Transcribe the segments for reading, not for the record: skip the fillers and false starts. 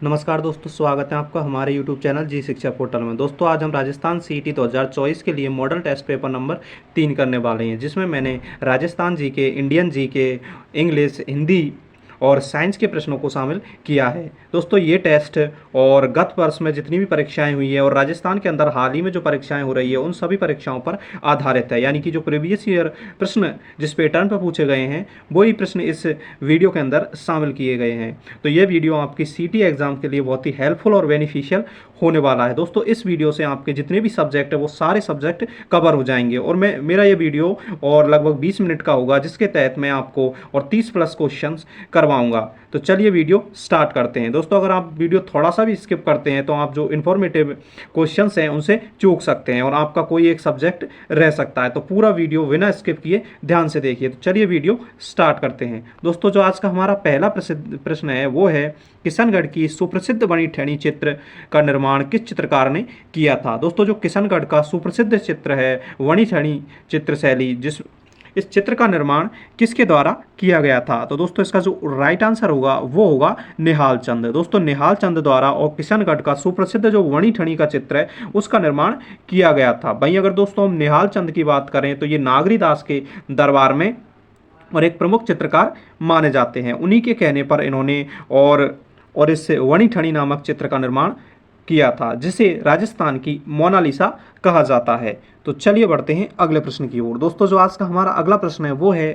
नमस्कार दोस्तों, स्वागत है आपका हमारे YouTube चैनल जी शिक्षा पोर्टल में। दोस्तों आज हम राजस्थान सीईटी 2024 के लिए मॉडल टेस्ट पेपर नंबर 3 करने वाले हैं, जिसमें मैंने Rajasthan GK, Indian GK, English, Hindi और साइंस के प्रश्नों को शामिल किया है। दोस्तों ये टेस्ट और गत वर्ष में जितनी भी परीक्षाएं हुई है और राजस्थान के अंदर हाल ही में जो परीक्षाएं हो रही है उन सभी परीक्षाओं पर आधारित है, यानी कि जो प्रीवियस ईयर प्रश्न जिस पैटर्न पर पूछे गए हैं वही प्रश्न इस वीडियो के अंदर शामिल किए गए हैं। तो ये वीडियो आपकी सीटी एग्जाम के लिए बहुत ही हेल्पफुल और बेनिफिशियल होने वाला है। दोस्तों इस वीडियो से आपके जितने भी सब्जेक्ट है वो सारे सब्जेक्ट कवर हो जाएंगे और मेरा ये वीडियो और लगभग 20 मिनट का होगा, जिसके तहत मैं आपको और 30 प्लस क्वेश्चंस करवाऊंगा। तो चलिए वीडियो स्टार्ट करते हैं। दोस्तों अगर आप वीडियो थोड़ा सा भी स्किप करते हैं तो आप जो इन्फॉर्मेटिव क्वेश्चंस हैं उनसे चूक सकते हैं और आपका कोई एक सब्जेक्ट रह सकता है। तो पूरा वीडियो बिना स्किप किए ध्यान से देखिए। तो चलिए वीडियो स्टार्ट करते हैं। दोस्तों जो आज का हमारा पहला प्रश्न है वो है, किशनगढ़ की सुप्रसिद्ध वनी ठैनी चित्र का निर्माण किस चित्रकार ने किया था। दोस्तों जो किशनगढ़ का सुप्रसिद्ध चित्र है वनी ठैनी चित्र शैली, इस चित्र का निर्माण किसके द्वारा किया गया था। तो दोस्तों इसका जो राइट आंसर होगा वो होगा निहाल चंद। दोस्तों निहाल चंद द्वारा और किशनगढ़ का सुप्रसिद्ध जो वनी ठनी का चित्र है उसका निर्माण किया गया था। वहीं अगर दोस्तों हम निहाल चंद की बात करें तो ये नागरीदास के दरबार में और एक प्रमुख चित्रकार माने जाते हैं। उन्हीं के कहने पर इन्होंने और इस वनी ठनी नामक चित्र का निर्माण किया था, जिसे राजस्थान की मोनालिसा कहा जाता है। तो चलिए बढ़ते हैं अगले प्रश्न की ओर। दोस्तों जो आज का हमारा अगला प्रश्न है वो है,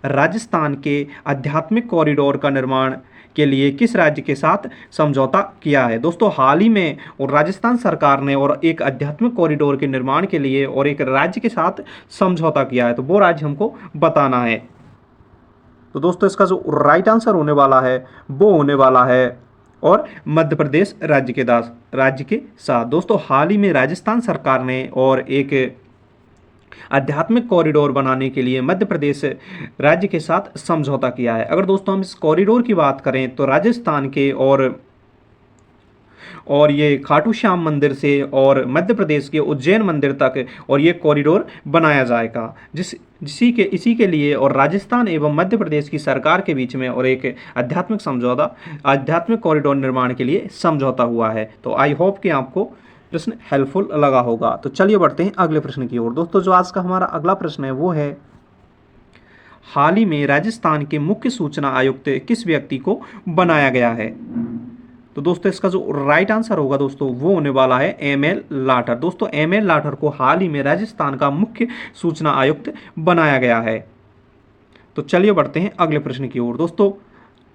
राजस्थान के आध्यात्मिक कॉरिडोर का निर्माण के लिए किस राज्य के साथ समझौता किया है। दोस्तों हाल ही में और राजस्थान सरकार ने और एक आध्यात्मिक कॉरिडोर के निर्माण के लिए और एक राज्य के साथ समझौता किया है, तो वो राज्य हमको बताना है। तो दोस्तों इसका जो राइट आंसर होने वाला है वो होने वाला है और मध्य प्रदेश राज्य के साथ। दोस्तों हाल ही में राजस्थान सरकार ने और एक आध्यात्मिक कॉरिडोर बनाने के लिए मध्य प्रदेश राज्य के साथ समझौता किया है। अगर दोस्तों हम इस कॉरिडोर की बात करें तो राजस्थान के और ये खाटू श्याम मंदिर से और मध्य प्रदेश के उज्जैन मंदिर तक और ये कॉरिडोर बनाया जाएगा, इसी के लिए और राजस्थान एवं मध्य प्रदेश की सरकार के बीच में और एक आध्यात्मिक कॉरिडोर निर्माण के लिए समझौता हुआ है। तो आई होप कि आपको प्रश्न हेल्पफुल लगा होगा। तो चलिए बढ़ते हैं अगले प्रश्न की ओर। दोस्तों जो आज का हमारा अगला प्रश्न है वो है, हाल ही में राजस्थान के मुख्य सूचना आयुक्त किस व्यक्ति को बनाया गया है। तो दोस्तों इसका जो राइट आंसर होगा दोस्तों वो होने वाला है एमएल लाठर। दोस्तों एमएल लाठर को हाल ही में राजस्थान का मुख्य सूचना आयुक्त बनाया गया है। तो चलिए बढ़ते हैं अगले प्रश्न की ओर। दोस्तों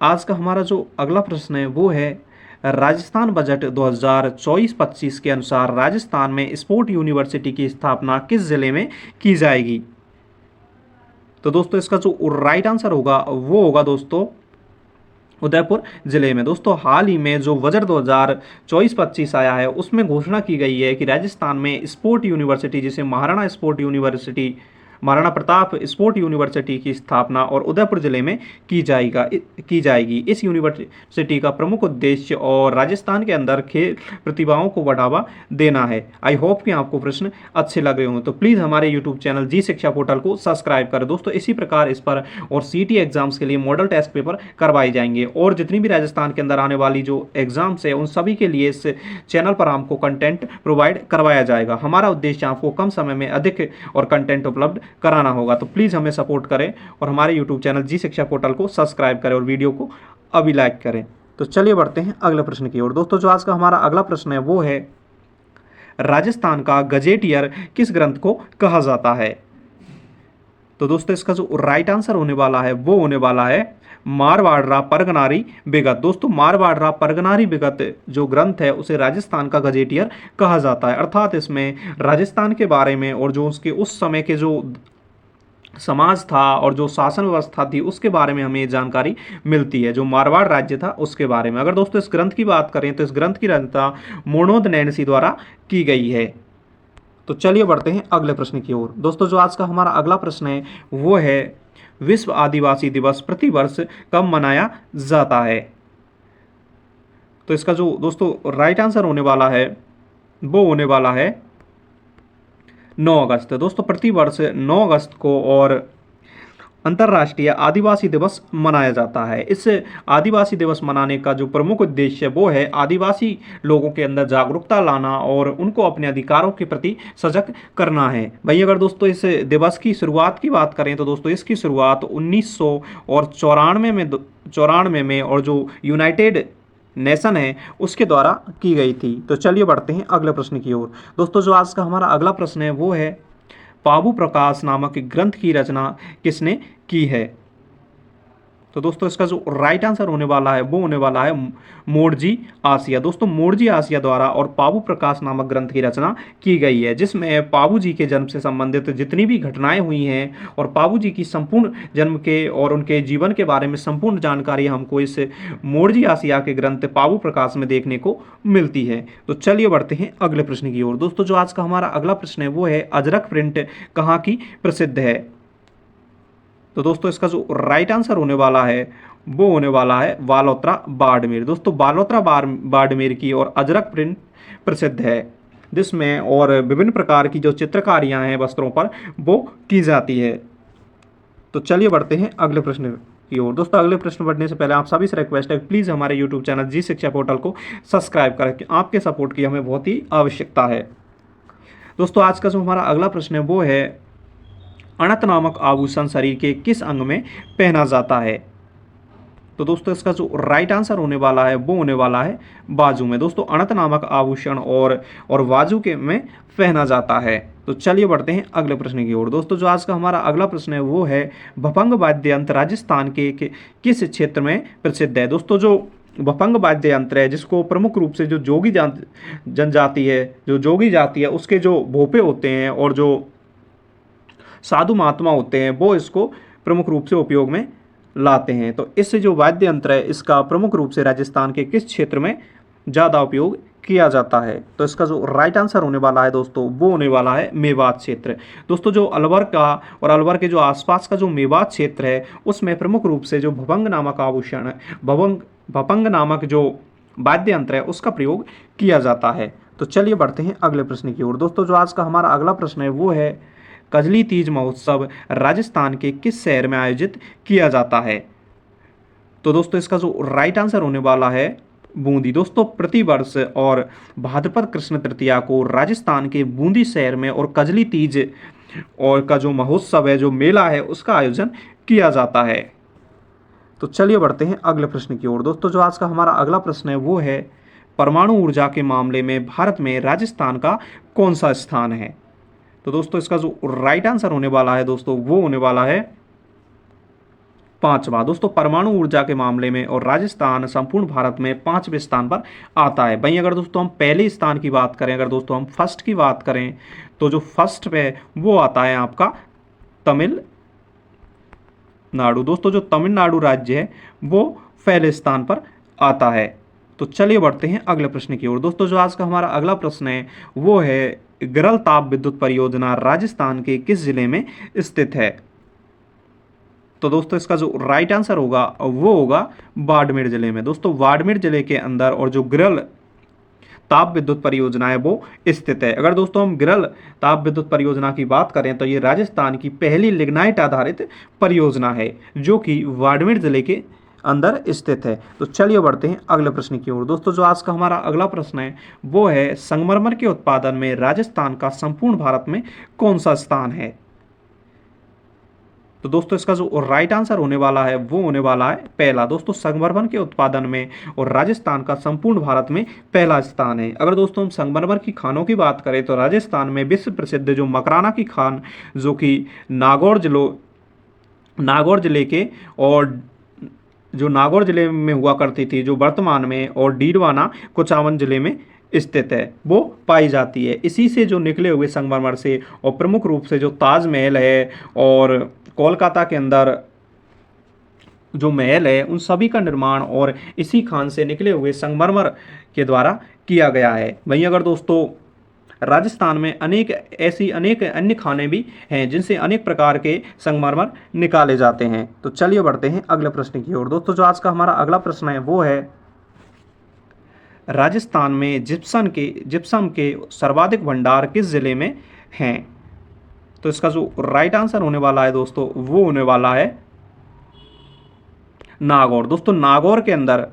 आज का हमारा जो अगला प्रश्न है वो है, राजस्थान बजट 2024-25 के अनुसार राजस्थान में स्पोर्ट यूनिवर्सिटी की स्थापना किस जिले में की जाएगी। तो दोस्तों इसका जो राइट आंसर होगा वो होगा दोस्तों उदयपुर जिले में। दोस्तों हाल ही में जो बजट 2024-25 आया है उसमें घोषणा की गई है कि राजस्थान में स्पोर्ट यूनिवर्सिटी, जिसे महाराणा प्रताप स्पोर्ट यूनिवर्सिटी की स्थापना और उदयपुर जिले में की जाएगी। इस यूनिवर्सिटी का प्रमुख उद्देश्य और राजस्थान के अंदर खेल प्रतिभाओं को बढ़ावा देना है। आई होप कि आपको प्रश्न अच्छे लग रहे हों। तो प्लीज़ हमारे यूट्यूब चैनल जी शिक्षा पोर्टल को सब्सक्राइब करें। दोस्तों इसी प्रकार इस पर और सीटी एग्जाम्स के लिए मॉडल टेस्ट पेपर करवाए जाएंगे और जितनी भी राजस्थान के अंदर आने वाली जो एग्जाम्स है उन सभी के लिए इस चैनल पर आपको कंटेंट प्रोवाइड करवाया जाएगा। हमारा उद्देश्य आपको कम समय में अधिक और कंटेंट उपलब्ध कराना होगा। तो प्लीज़ हमें सपोर्ट करें और हमारे यूट्यूब चैनल जी शिक्षा पोर्टल को सब्सक्राइब करें और वीडियो को अभी लाइक करें। तो चलिए बढ़ते हैं अगले प्रश्न की ओर। दोस्तों जो आज का हमारा अगला प्रश्न है वो है, राजस्थान का गजेटियर किस ग्रंथ को कहा जाता है। तो दोस्तों इसका जो राइट आंसर होने वाला है वो होने वाला है मारवाड़ा परगनारी विगत। दोस्तों मारवाड़ा परगनारी विगत जो ग्रंथ है उसे राजस्थान का गजेटियर कहा जाता है, अर्थात इसमें राजस्थान के बारे में और जो उसके उस समय के जो समाज था और जो शासन व्यवस्था थी उसके बारे में हमें जानकारी मिलती है, जो मारवाड़ राज्य था उसके बारे में। अगर दोस्तों इस ग्रंथ की बात करें तो इस ग्रंथ की रचना मोनोद नैनसी द्वारा की गई है। तो चलिए बढ़ते हैं अगले प्रश्न की ओर। दोस्तों जो आज का हमारा अगला प्रश्न है वो है, विश्व आदिवासी दिवस प्रतिवर्ष कब मनाया जाता है। तो इसका जो दोस्तों राइट आंसर होने वाला है वो होने वाला है 9 अगस्त। दोस्तों प्रतिवर्ष 9 अगस्त को अंतर्राष्ट्रीय आदिवासी दिवस मनाया जाता है। इस आदिवासी दिवस मनाने का जो प्रमुख उद्देश्य है वो है आदिवासी लोगों के अंदर जागरूकता लाना और उनको अपने अधिकारों के प्रति सजग करना है। भाई अगर दोस्तों इस दिवस की शुरुआत की बात करें तो दोस्तों इसकी शुरुआत 1994 में और जो यूनाइटेड नेशन है उसके द्वारा की गई थी। तो चलिए बढ़ते हैं अगले प्रश्न की ओर। दोस्तों जो आज का हमारा अगला प्रश्न है वो है पाबु प्रकाश नामक ग्रंथ की रचना किसने की है। तो दोस्तों इसका जो राइट आंसर होने वाला है वो होने वाला है मोरजी आसिया। दोस्तों मोरजी आसिया द्वारा और पाबु प्रकाश नामक ग्रंथ की रचना की गई है, जिसमें पाबू जी के जन्म से संबंधित जितनी भी घटनाएं हुई हैं और पाबू जी की संपूर्ण जन्म के और उनके जीवन के बारे में संपूर्ण जानकारी हमको इस मोरजी आसिया के ग्रंथ पाबु प्रकाश में देखने को मिलती है। तो चलिए बढ़ते हैं अगले प्रश्न की ओर। दोस्तों जो आज का हमारा अगला प्रश्न है वो है अजरक प्रिंट कहाँ की प्रसिद्ध है। तो दोस्तों इसका जो राइट आंसर होने वाला है वो होने वाला है बालोतरा बाड़मेर। दोस्तों बालोतरा बाड़मेर की और अजरक प्रिंट प्रसिद्ध है, जिसमें और विभिन्न प्रकार की जो चित्रकारियां हैं वस्त्रों पर वो की जाती है। तो चलिए बढ़ते हैं अगले प्रश्न की ओर। दोस्तों अगले प्रश्न बढ़ने से पहले आप सभी से रिक्वेस्ट है प्लीज़ हमारे यूट्यूब चैनल जी शिक्षा पोर्टल को सब्सक्राइब करें, आपके सपोर्ट की हमें बहुत ही आवश्यकता है। दोस्तों आज का जो हमारा अगला प्रश्न है वो है अणत नामक आभूषण शरीर के किस अंग में पहना जाता है। तो दोस्तों इसका जो राइट आंसर होने वाला है वो होने वाला है बाजू में। दोस्तों अणत नामक आभूषण और बाजू के में पहना जाता है। तो चलिए बढ़ते हैं अगले प्रश्न की ओर। दोस्तों जो आज का हमारा अगला प्रश्न है वो है भपंग वाद्य यंत्र राजस्थान के किस क्षेत्र में प्रसिद्ध है। दोस्तों जो भपंग वाद्य यंत्र है जिसको प्रमुख रूप से जो जोगी जनजाति है, जो जोगी जाति है उसके जो भोपे होते हैं और जो साधु महात्मा होते हैं वो इसको प्रमुख रूप से उपयोग में लाते हैं। तो इससे जो वाद्य यंत्र है इसका प्रमुख रूप से राजस्थान के किस क्षेत्र में ज़्यादा उपयोग किया जाता है। तो इसका जो राइट आंसर होने वाला है दोस्तों वो होने वाला है मेवात क्षेत्र। दोस्तों जो अलवर का और अलवर के जो आसपास का जो मेवात क्षेत्र है उसमें प्रमुख रूप से जो भपंग नामक आभूषण है, भपंग नामक जो वाद्य यंत्र है उसका प्रयोग किया जाता है। तो चलिए बढ़ते हैं अगले प्रश्न की ओर। दोस्तों जो आज का हमारा अगला प्रश्न है वो है कजली तीज महोत्सव राजस्थान के किस शहर में आयोजित किया जाता है। तो दोस्तों इसका जो राइट आंसर होने वाला है बूंदी। दोस्तों प्रतिवर्ष और भाद्रपद कृष्ण तृतीया को राजस्थान के बूंदी शहर में और कजली तीज और का जो महोत्सव है, जो मेला है, उसका आयोजन किया जाता है। तो चलिए बढ़ते हैं अगले प्रश्न की ओर। दोस्तों जो आज का हमारा अगला प्रश्न है वो है परमाणु ऊर्जा के मामले में भारत में राजस्थान का कौन सा स्थान है। तो दोस्तों इसका जो राइट आंसर होने वाला है दोस्तों वो होने वाला है पांचवा। दोस्तों परमाणु ऊर्जा के मामले में और राजस्थान संपूर्ण भारत में 5वें स्थान पर आता है। भाई अगर दोस्तों हम पहले स्थान की बात करें, अगर दोस्तों हम फर्स्ट की बात करें तो जो फर्स्ट पे वो आता है आपका तमिलनाडु। दोस्तों जो तमिलनाडु राज्य है वो पहले स्थान पर आता है। तो चलिए बढ़ते हैं अगले प्रश्न की ओर। दोस्तों जो आज का हमारा अगला प्रश्न है वो है गिरल ताप विद्युत परियोजना राजस्थान के किस जिले में स्थित है। तो दोस्तों इसका जो राइट आंसर होगा वो होगा बाड़मेर जिले में। दोस्तों बाड़मेर जिले के अंदर और जो गिरल ताप विद्युत परियोजना है वो स्थित है। अगर दोस्तों हम गिरल ताप विद्युत परियोजना की बात करें तो ये राजस्थान की पहली लिग्नाइट आधारित परियोजना है जो कि बाड़मेर जिले के अंदर स्थित है। तो चलिए बढ़ते हैं अगले प्रश्न की ओर। दोस्तों जो आज का हमारा अगला प्रश्न है वो है संगमरमर के उत्पादन में राजस्थान का संपूर्ण भारत में कौन सा स्थान है। तो दोस्तों इसका जो राइट आंसर होने वाला है वो होने वाला है पहला। दोस्तों संगमरमर के उत्पादन में और राजस्थान का संपूर्ण भारत में पहला स्थान है। अगर दोस्तों हम संगमरमर की खानों की बात करें तो राजस्थान में विश्व प्रसिद्ध जो मकराना की खान जो कि नागौर जिले के और जो नागौर जिले में हुआ करती थी, जो वर्तमान में और डीडवाना कुचामन जिले में स्थित है, वो पाई जाती है। इसी से जो निकले हुए संगमरमर से और प्रमुख रूप से जो ताजमहल है और कोलकाता के अंदर जो महल है उन सभी का निर्माण और इसी खान से निकले हुए संगमरमर के द्वारा किया गया है। वहीं अगर दोस्तों राजस्थान में अनेक अन्य खाने भी हैं जिनसे अनेक प्रकार के संगमरमर निकाले जाते हैं। तो चलिए बढ़ते हैं अगले प्रश्न की ओर। दोस्तों जो आज का हमारा अगला प्रश्न है वो है राजस्थान में जिप्सम के सर्वाधिक भंडार किस जिले में हैं। तो इसका जो राइट आंसर होने वाला है दोस्तों वो होने वाला है नागौर। दोस्तों नागौर के अंदर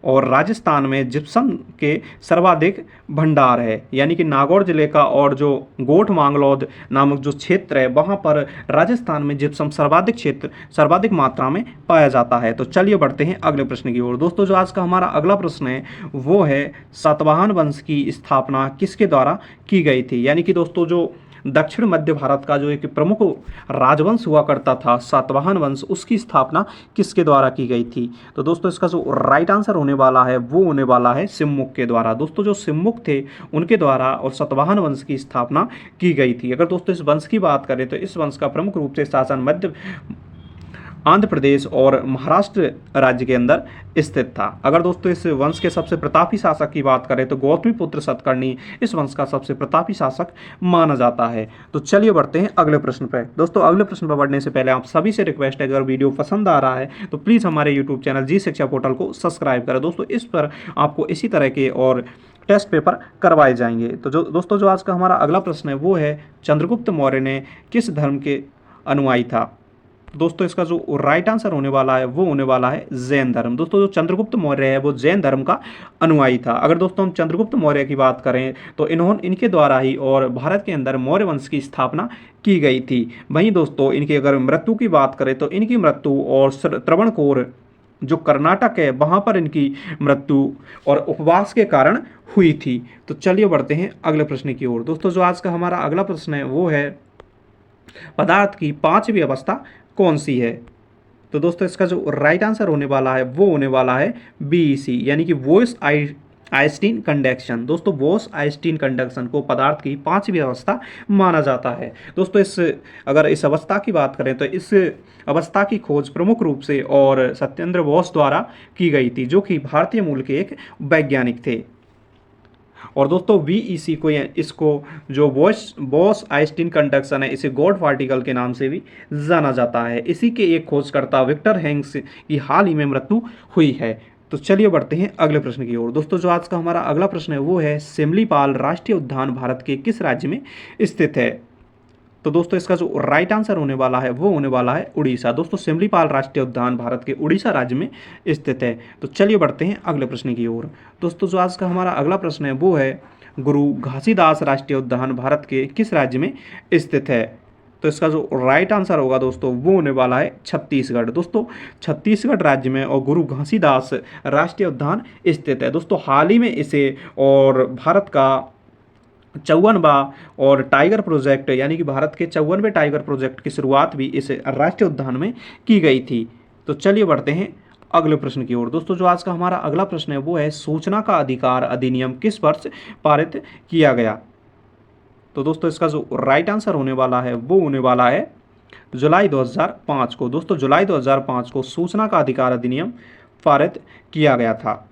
और राजस्थान में जिप्सम के सर्वाधिक भंडार है, यानी कि नागौर जिले का और जो गोठ मांगलौद नामक जो क्षेत्र है वहाँ पर राजस्थान में जिप्सम सर्वाधिक मात्रा में पाया जाता है। तो चलिए बढ़ते हैं अगले प्रश्न की ओर। दोस्तों जो आज का हमारा अगला प्रश्न है वो है सातवाहन वंश की स्थापना किसके द्वारा की गई थी, यानी कि दोस्तों जो दक्षिण मध्य भारत का जो एक प्रमुख राजवंश हुआ करता था सातवाहन वंश, उसकी स्थापना किसके द्वारा की गई थी। तो दोस्तों इसका जो राइट आंसर होने वाला है वो होने वाला है सिम्मुख के द्वारा। दोस्तों जो सिम्मुख थे उनके द्वारा और सातवाहन वंश की स्थापना की गई थी। अगर दोस्तों इस वंश की बात करें तो इस वंश का प्रमुख रूप से शासन मध्य आंध्र प्रदेश और महाराष्ट्र राज्य के अंदर स्थित था। अगर दोस्तों इस वंश के सबसे प्रतापी शासक की बात करें तो गौतमीपुत्र सतकर्णी इस वंश का सबसे प्रतापी शासक माना जाता है। तो चलिए बढ़ते हैं अगले प्रश्न पर। दोस्तों अगले प्रश्न पर बढ़ने से पहले आप सभी से रिक्वेस्ट है, अगर वीडियो पसंद आ रहा है तो प्लीज़ हमारे यूट्यूब चैनल जी शिक्षा पोर्टल को सब्सक्राइब करें। दोस्तों इस पर आपको इसी तरह के और टेस्ट पेपर करवाए जाएंगे। तो दोस्तों जो आज का हमारा अगला प्रश्न है वो है चंद्रगुप्त मौर्य ने किस धर्म के अनुयायी था। दोस्तों इसका जो राइट आंसर होने वाला है वो होने वाला है जैन धर्म। दोस्तों जो चंद्रगुप्त मौर्य है वो जैन धर्म का अनुयायी था। अगर दोस्तों हम चंद्रगुप्त मौर्य की बात करें तो इनके द्वारा ही और भारत के अंदर मौर्य वंश की स्थापना की गई थी। वहीं दोस्तों इनकी अगर मृत्यु की बात करें तो इनकी मृत्यु और त्रावणकोर जो कर्नाटक है वहाँ पर इनकी मृत्यु और उपवास के कारण हुई थी। तो चलिए बढ़ते हैं अगले प्रश्न की ओर। दोस्तों जो आज का हमारा अगला प्रश्न है वो है पदार्थ की पांचवी अवस्था कौन सी है। तो दोस्तों इसका जो राइट आंसर होने वाला है वो होने वाला है बीईसी, यानी कि वॉइस आइंस्टीन कंडक्शन। दोस्तों वॉइस आइंस्टीन कंडक्शन को पदार्थ की पांचवी अवस्था माना जाता है। दोस्तों अगर इस अवस्था की बात करें तो इस अवस्था की खोज प्रमुख रूप से और सत्येंद्र बोस द्वारा की गई थी, जो कि भारतीय मूल के एक वैज्ञानिक थे। और दोस्तों वीईसी को इसको जो बॉस आइंस्टीन कंडक्शन है इसे गॉड पार्टिकल के नाम से भी जाना जाता है। इसी के एक खोजकर्ता विक्टर हैंग्स की हाल ही में मृत्यु हुई है। तो चलिए बढ़ते हैं अगले प्रश्न की ओर। दोस्तों जो आज का हमारा अगला प्रश्न है वो है सिमलीपाल राष्ट्रीय उद्यान भारत के किस राज्य में स्थित है। तो दोस्तों इसका जो राइट आंसर होने वाला है वो होने वाला है उड़ीसा। दोस्तों सिमलीपाल राष्ट्रीय उद्यान भारत के उड़ीसा राज्य में स्थित है। तो चलिए बढ़ते हैं अगले प्रश्न की ओर। दोस्तों जो आज का हमारा अगला प्रश्न है वो है गुरु घासीदास राष्ट्रीय उद्यान भारत के किस राज्य में स्थित है। तो इसका जो राइट आंसर होगा दोस्तों वो होने वाला है छत्तीसगढ़। दोस्तों छत्तीसगढ़ राज्य में और गुरु घासीदास राष्ट्रीय उद्यान स्थित है। दोस्तों हाल ही में इसे और भारत का 54वां और टाइगर प्रोजेक्ट, यानी कि भारत के 54वें टाइगर प्रोजेक्ट की शुरुआत भी इस राष्ट्रीय उद्यान में की गई थी। तो चलिए बढ़ते हैं अगले प्रश्न की ओर। दोस्तों जो आज का हमारा अगला प्रश्न है वो है सूचना का अधिकार अधिनियम किस वर्ष पारित किया गया। तो दोस्तों इसका जो राइट आंसर होने वाला है वो होने वाला है जुलाई 2005 को। दोस्तों जुलाई 2005 को सूचना का अधिकार अधिनियम पारित किया गया था।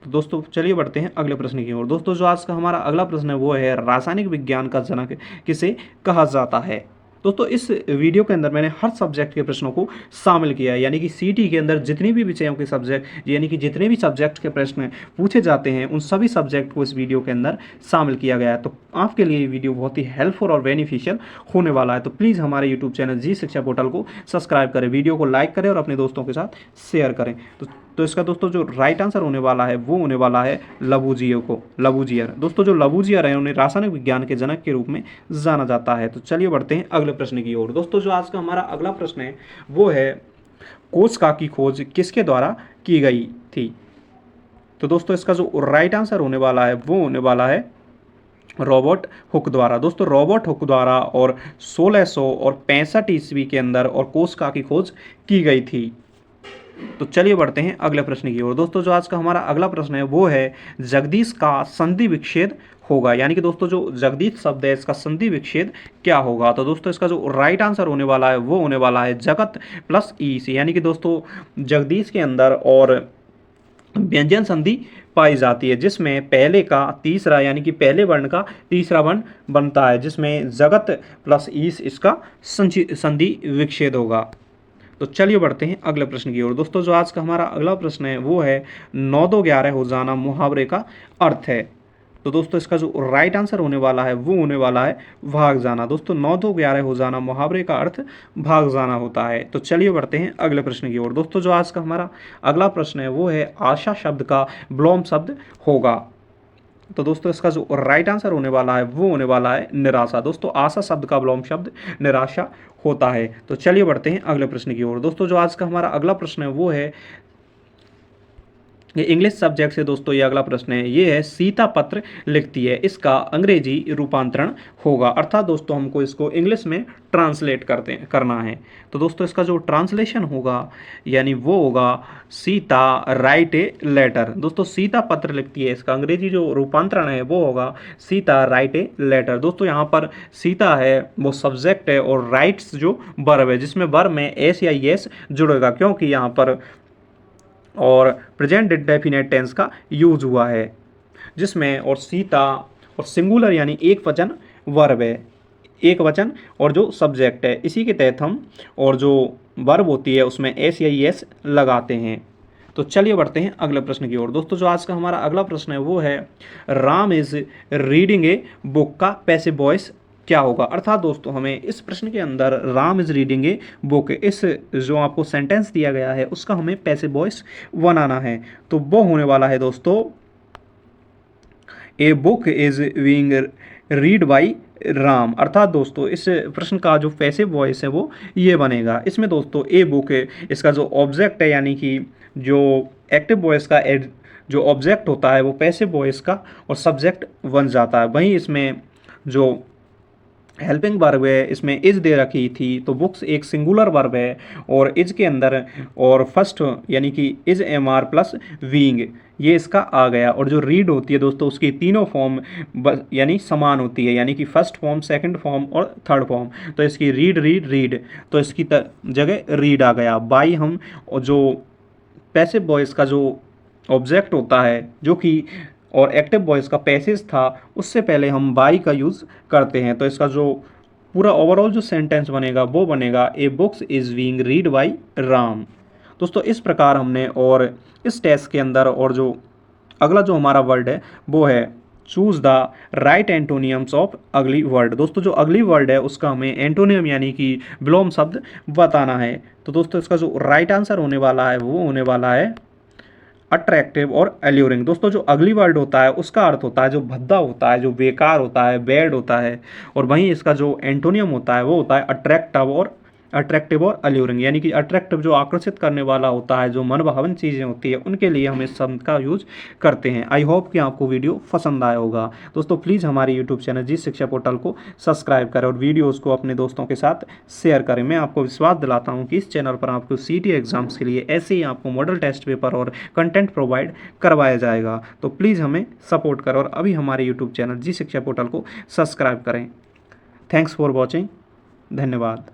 तो दोस्तों चलिए बढ़ते हैं अगले प्रश्न की ओर। दोस्तों जो आज का हमारा अगला प्रश्न है वो है रासायनिक विज्ञान का जनक किसे कहा जाता है। दोस्तों इस वीडियो के अंदर मैंने हर सब्जेक्ट के प्रश्नों को शामिल किया है, यानी कि सीटी के अंदर जितनी भी विषयों के सब्जेक्ट यानी कि जितने भी सब्जेक्ट के प्रश्न पूछे जाते हैं उन सभी सब्जेक्ट को इस वीडियो के अंदर शामिल किया गया है। तो आपके लिए ये वीडियो बहुत ही हेल्पफुल और बेनिफिशियल होने वाला है। तो प्लीज़ हमारे यूट्यूब चैनल जी शिक्षा पोर्टल को सब्सक्राइब करें, वीडियो को लाइक करें और अपने दोस्तों के साथ शेयर करें। तो इसका दोस्तों जो राइट आंसर होने वाला है वो होने वाला है लबूजियर। दोस्तों जो लबूजियर है उन्हें रासायनिक विज्ञान के जनक के रूप में जाना जाता है। तो चलिए बढ़ते हैं अगले प्रश्न की ओर। दोस्तों जो आज का हमारा अगला प्रश्न है वो है कोशिका की खोज किसके द्वारा की गई थी। तो दोस्तों इसका जो राइट आंसर होने वाला है वो होने वाला है रॉबर्ट हुक द्वारा। दोस्तों रॉबर्ट हुक द्वारा और 1665 ईस्वी के अंदर और कोशिका की खोज की गई थी। तो चलिए बढ़ते हैं अगले प्रश्न की ओर। दोस्तों जो आज का हमारा अगला प्रश्न है वो है जगदीश का संधि विच्छेद होगा, यानी कि दोस्तों जो जगदीश शब्द है इसका संधि विच्छेद क्या होगा। तो दोस्तों इसका जो राइट आंसर होने वाला है वो होने वाला है जगत प्लस ई से, यानी कि दोस्तों जगदीश के अंदर और व्यंजन संधि पाई जाती है जिसमें पहले का तीसरा यानी कि पहले वर्ण का तीसरा वर्ण बनता है, जिसमें जगत प्लस ईस इसका संधि विच्छेद होगा। तो चलिए बढ़ते हैं अगले प्रश्न की ओर। दोस्तों जो आज का हमारा अगला प्रश्न है वो है 9 2 11 हो जाना मुहावरे का अर्थ है। तो दोस्तों इसका जो राइट आंसर होने वाला है वो होने वाला है भाग जाना। दोस्तों 9 2 11 हो जाना मुहावरे का अर्थ भाग जाना होता है। तो चलिए बढ़ते हैं अगले प्रश्न की ओर। दोस्तों जो आज का हमारा अगला प्रश्न है वो है आशा शब्द का विलोम शब्द होगा। तो दोस्तों इसका जो राइट आंसर होने वाला है वो होने वाला है निराशा। दोस्तों आशा शब्द का विलोम शब्द निराशा होता है। तो चलिए बढ़ते हैं अगले प्रश्न की ओर। दोस्तों जो आज का हमारा अगला प्रश्न है वो है ये इंग्लिश सब्जेक्ट से। दोस्तों ये अगला प्रश्न है, ये है सीता पत्र लिखती है, इसका अंग्रेजी रूपांतरण होगा। अर्थात दोस्तों हमको इसको इंग्लिश में ट्रांसलेट करना है। तो दोस्तों इसका जो ट्रांसलेशन होगा यानी वो होगा सीता राइट ए लेटर। दोस्तों सीता पत्र लिखती है, इसका अंग्रेजी जो रूपांतरण है वो होगा सीता राइट ए लेटर। दोस्तों यहाँ पर सीता है वो सब्जेक्ट है और राइट्स जो वर्ब है, जिसमें वर्ब में एस या एस जुड़ेगा क्योंकि यहाँ पर और प्रेजेंट डेफिनेट टेंस का यूज हुआ है, जिसमें और सीता और सिंगुलर यानी एक वचन वर्ब है, एक वचन और जो सब्जेक्ट है, इसी के तहत हम और जो वर्ब होती है उसमें एस या एस लगाते हैं। तो चलिए बढ़ते हैं अगले प्रश्न की ओर। दोस्तों जो आज का हमारा अगला प्रश्न है वो है Ram is reading a book का पैसिव वॉइस क्या होगा। अर्थात दोस्तों हमें इस प्रश्न के अंदर Ram is reading a book, इस जो आपको सेंटेंस दिया गया है उसका हमें पैसिव वॉइस बनाना है। तो वो होने वाला है दोस्तों a book is being read by Ram. अर्थात दोस्तों इस प्रश्न का जो पैसिव वॉइस है वो ये बनेगा। इसमें दोस्तों ए बुक इसका जो ऑब्जेक्ट है यानी कि जो एक्टिव वॉइस का जो ऑब्जेक्ट होता है वो पैसिव वॉइस का और सब्जेक्ट बन जाता है। वहीं इसमें जो हेल्पिंग वर्ब है इसमें इज दे रखी थी, तो बुक्स एक सिंगुलर वर्ब है और इज के अंदर और फर्स्ट यानी कि is M R plus being ये इसका आ गया। और जो रीड होती है दोस्तों उसकी तीनों फॉर्म यानी समान होती है, यानी कि फर्स्ट फॉर्म, सेकंड फॉर्म और थर्ड फॉर्म। तो इसकी रीड रीड रीड, तो इसकी जगह रीड आ गया। बाई हम जो पैसिव वॉइस का जो ऑब्जेक्ट होता है जो कि और एक्टिव वॉइस का पैसेज था उससे पहले हम बाई का यूज़ करते हैं। तो इसका जो पूरा ओवरऑल जो सेंटेंस बनेगा वो बनेगा a books is being read by Ram. दोस्तों इस प्रकार हमने और इस टेस्ट के अंदर और जो अगला जो हमारा वर्ड है वो है चूज़ द राइट एंटोनियम्स ऑफ अगली वर्ड। दोस्तों जो अगली वर्ड है उसका हमें एंटोनियम यानी कि विलोम शब्द बताना है। तो दोस्तों इसका जो राइट आंसर होने वाला है वो होने वाला है अट्रैक्टिव और एल्यूरिंग। दोस्तों जो अगली वर्ड होता है उसका अर्थ होता है जो भद्दा होता है, जो बेकार होता है, बैड होता है। और वहीं इसका जो एंटोनियम होता है वो होता है अट्रैक्टिव और अल्यूरिंग, यानी कि अट्रैक्टिव जो आकर्षित करने वाला होता है, जो मनभावन चीज़ें होती है उनके लिए हम इस शब्द का यूज करते हैं। आई होप कि आपको वीडियो पसंद आया होगा। दोस्तों प्लीज़ हमारे यूट्यूब चैनल जी शिक्षा पोर्टल को सब्सक्राइब करें और वीडियोज़ को अपने दोस्तों के साथ शेयर करें। मैं आपको विश्वास दिलाता हूँ कि इस चैनल पर आपको CT एग्जाम्स के लिए ऐसे ही आपको मॉडल टेस्ट पेपर और कंटेंट प्रोवाइड करवाया जाएगा। तो प्लीज़ हमें सपोर्ट करें और अभी हमारे यूट्यूब चैनल जी शिक्षा पोर्टल को सब्सक्राइब करें। Thanks for watching. धन्यवाद।